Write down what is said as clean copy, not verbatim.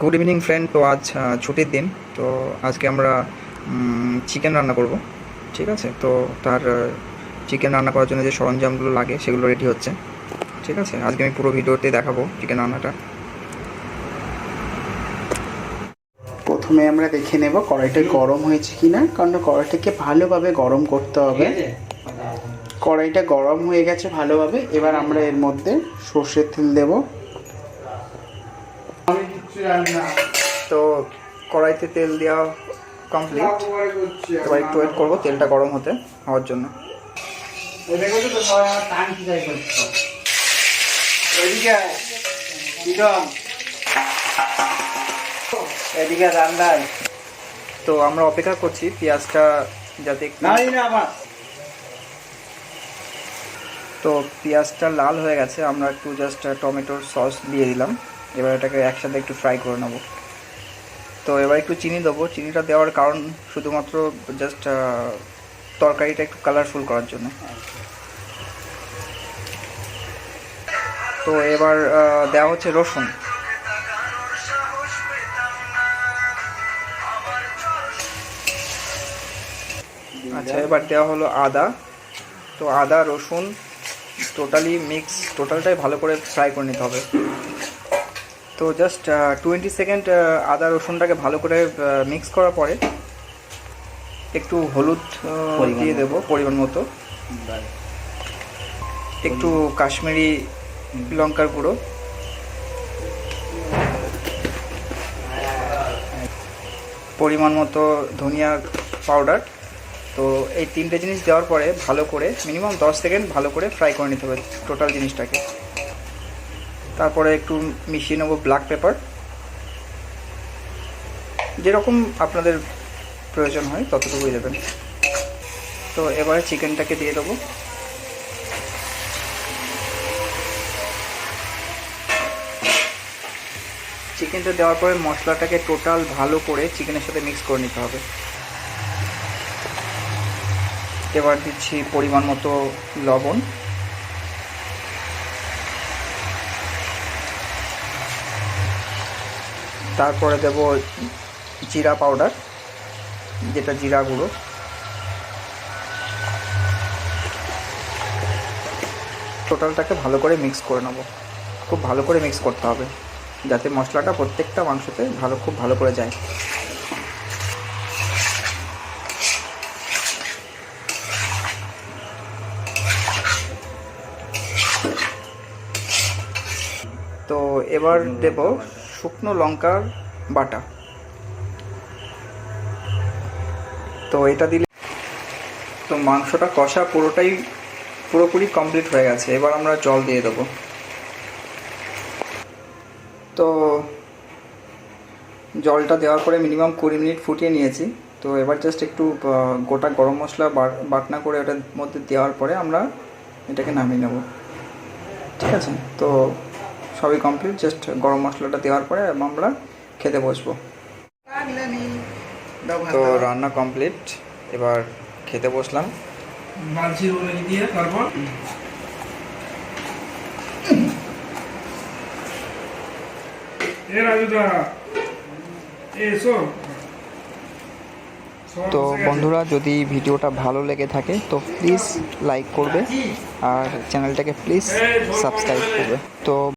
Good evening friend. তো আজ ছুটির দিন, তো আজকে আমরা চিকেন রান্না করব। ঠিক আছে, তো তার চিকেন রান্না করার জন্য যে সরঞ্জামগুলো লাগে সেগুলো রেডি হচ্ছে। ঠিক আছে, আজকে আমি পুরো ভিডিওতে দেখাবো চিকেন রান্নাটা। প্রথমে আমরা দেখে নেব কড়াইটা গরম হয়েছে কিনা, কারণ কড়াইটাকে ভালোভাবে গরম করতে হবে। কড়াইটা গরম হয়ে গেছে ভালোভাবে। এবার আমরা এর মধ্যে সর্ষের তেল দেব। তো কড়াইতে তেল দেওয়া কমপ্লিট। এবার একটু ওয়েট করবো তেলটা গরম হওয়ার জন্য। তো আমরা অপেক্ষা করছি পেঁয়াজটা যাতে তো পেঁয়াজটা লাল হয়ে গেছে, আমরা একটু জাস্ট টমেটোর সস দিয়ে দিলাম। এবার এটাকে একসাথে একটু ফ্রাই করে নেব। তো এবার একটু চিনি দেবো। চিনিটা দেওয়ার কারণ শুধুমাত্র জাস্ট তরকারিটা একটু কালারফুল করার জন্য। তো এবার দেওয়া হচ্ছে রসুন। আচ্ছা, এবার দেওয়া হলো আদা। তো আদা রসুন টোটালটাই ভালো করে ফ্রাই করে নিতে হবে। তো জাস্ট 20 সেকেন্ড আদা রসুনটাকে ভালো করে মিক্স করার পরে একটু হলুদ দিয়ে দেবো পরিমাণ মতো, একটু কাশ্মীরি লঙ্কার গুঁড়ো, পরিমাণ মতো ধনিয়া পাউডার। তো এই তিনটে জিনিস দেওয়ার পরে ভালো করে মিনিমাম 10 সেকেন্ড ভালো করে ফ্রাই করে নিতে হবে টোটাল জিনিসটাকে। তারপরে একটু মিশিয়ে নেবো ব্ল্যাক পেপার, যেরকম আপনাদের প্রয়োজন হয় ততটুকুই দেবেন। তো এবারে চিকেনটাকে দিয়ে দেবো। চিকেনটা দেওয়ার পরে মশলাটাকে টোটাল ভালো করে চিকেনের সাথে মিক্স করে নিতে হবে। এবার দিচ্ছি পরিমাণ মতো লবণ, তারপরে দেব জিরা পাউডার, যেটা জিরা গুঁড়ো। টোটালটাকে ভালো করে মিক্স করে নেব। খুব ভালো করে মিক্স করতে হবে যাতে মশলাটা প্রত্যেকটা মাংসতে খুব ভালো করে যায়। তো এবার দেব শুকনো লঙ্কার বাটা। তো এটা দিলে তো মাংসটা কষা পুরোপুরি কমপ্লিট হয়ে গেছে। এবার আমরা জল দিয়ে দেবো। তো জলটা দেওয়ার পরে মিনিমাম 20 মিনিট ফুটিয়ে নিয়েছি। তো এবার জাস্ট একটু গোটা গরম মশলা বাটনা করে ওটার মধ্যে দেওয়ার পরে আমরা এটাকে নামিয়ে নেব। ঠিক আছে, তো সবই কমপ্লিট। জাস্ট গরম মশলাটা দেওয়ার পরে আমরা খেতে বসবো। তো রান্না কমপ্লিট, এবার খেতে বসলাম। তো বন্ধুরা, যদি ভিডিওটা ভালো লেগে থাকে তো প্লিজ লাইক করবে আর চ্যানেলটাকে প্লিজ সাবস্ক্রাইব করবে। তো